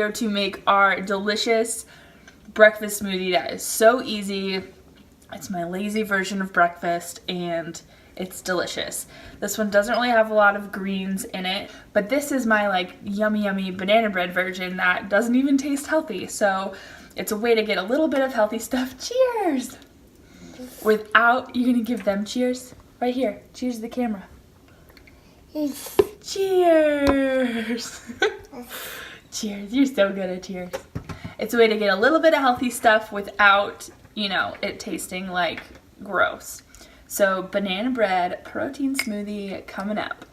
video to make our delicious breakfast smoothie that is so easy. It's my lazy version of breakfast and it's delicious. This one doesn't really have a lot of greens in it, but this is my like yummy banana bread version that doesn't even taste healthy. So it's a way to get a little bit of healthy stuff. Cheers! Without, you're gonna give them cheers? Right here. Cheers to the camera. Cheers! Cheers. You're so good at cheers. It's a way to get a little bit of healthy stuff without, you know, it tasting like gross. So banana bread protein smoothie coming up.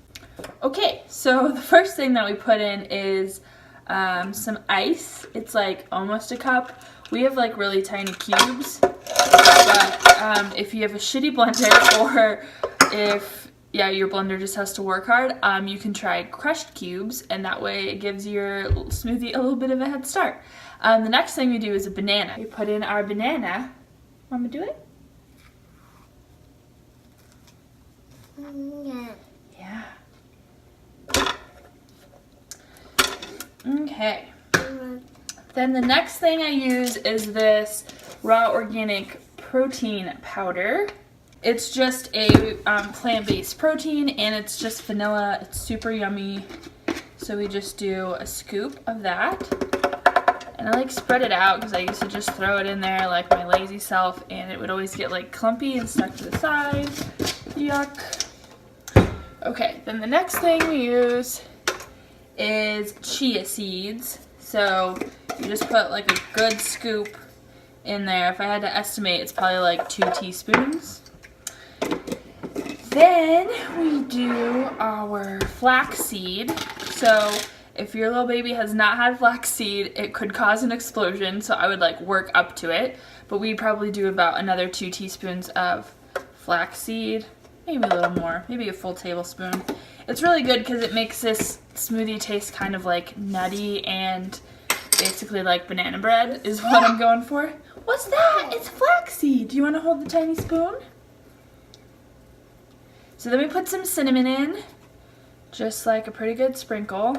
Okay, so the first thing that we put in is some ice. It's like almost a cup. We have like really tiny cubes, but if you have a shitty blender or if your blender just has to work hard, you can try crushed cubes, and that way it gives your smoothie a little bit of a head start. The next thing we do is a banana. We put in our banana. Want me to do it? Yeah. Okay. Then the next thing I use is this raw organic protein powder. It's just a plant-based protein, and it's just vanilla. It's super yummy. So we just do a scoop of that. And I like spread it out because I used to just throw it in there like my lazy self, and it would always get like clumpy and stuck to the side. Yuck. Okay, then the next thing we use is chia seeds. So you just put like a good scoop in there. If I had to estimate, it's probably like 2 teaspoons. Then we do our flaxseed. So if your little baby has not had flaxseed, it could cause an explosion, so I would like work up to it. But we probably do about another 2 teaspoons of flaxseed, maybe a little more, maybe a full tablespoon. It's really good because it makes this smoothie taste kind of like nutty and basically like banana bread is what I'm going for. What's that? It's flaxseed. Do you want to hold the tiny spoon? So then we put some cinnamon in, just like a pretty good sprinkle.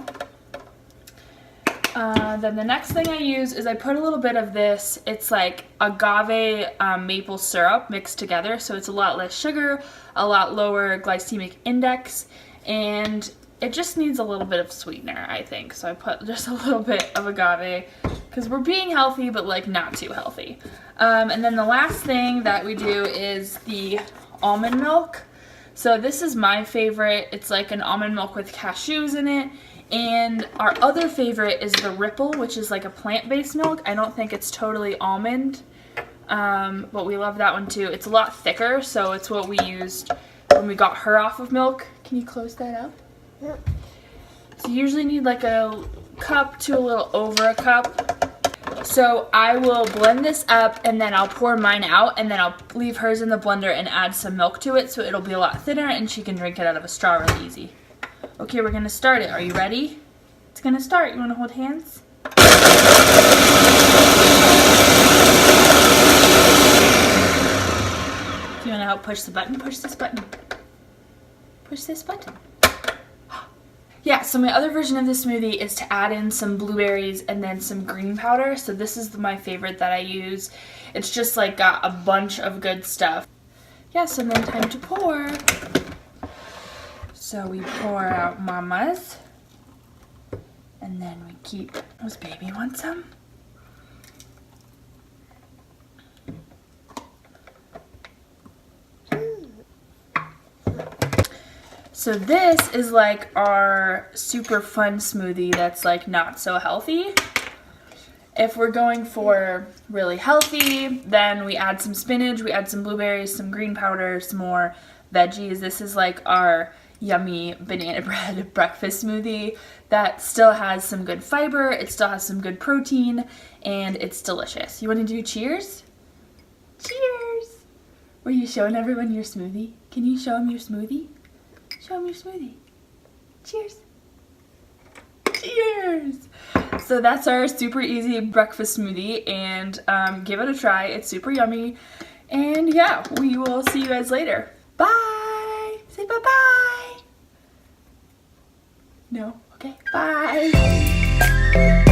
Then the next thing I use is I put a little bit of this. It's like agave maple syrup mixed together, so it's a lot less sugar, a lot lower glycemic index, and it just needs a little bit of sweetener, I think. So I put just a little bit of agave because we're being healthy, but like not too healthy. And then the last thing that we do is the almond milk. So this is my favorite. It's like an almond milk with cashews in it. And our other favorite is the Ripple, which is like a plant-based milk. I don't think it's totally almond, but we love that one too. It's a lot thicker, so it's what we used when we got her off of milk. Can you close that up? Yep. So you usually need like a cup to a little over a cup. So I will blend this up and then I'll pour mine out and then I'll leave hers in the blender and add some milk to it so it'll be a lot thinner and she can drink it out of a straw really easy. Okay, we're gonna start it. Are you ready? It's gonna start. You wanna hold hands? Do you wanna help push the button? Push this button. Push this button. Yeah, so my other version of this smoothie is to add in some blueberries and then some green powder. So this is my favorite that I use. It's just like got a bunch of good stuff. Yeah, so then time to pour. So we pour out Mama's, and then we keep, does baby want some? So this is like our super fun smoothie that's like not so healthy. If we're going for really healthy, then we add some spinach, we add some blueberries, some green powder, some more veggies. This is like our yummy banana bread breakfast smoothie that still has some good fiber, it still has some good protein, and it's delicious. You want to do cheers? Cheers! Were you showing everyone your smoothie? Can you show them your smoothie? Show them your smoothie. Cheers! Cheers! So that's our super easy breakfast smoothie, and give it a try. It's super yummy. And yeah, we will see you guys later. Bye! Say bye-bye! No? Okay. Bye!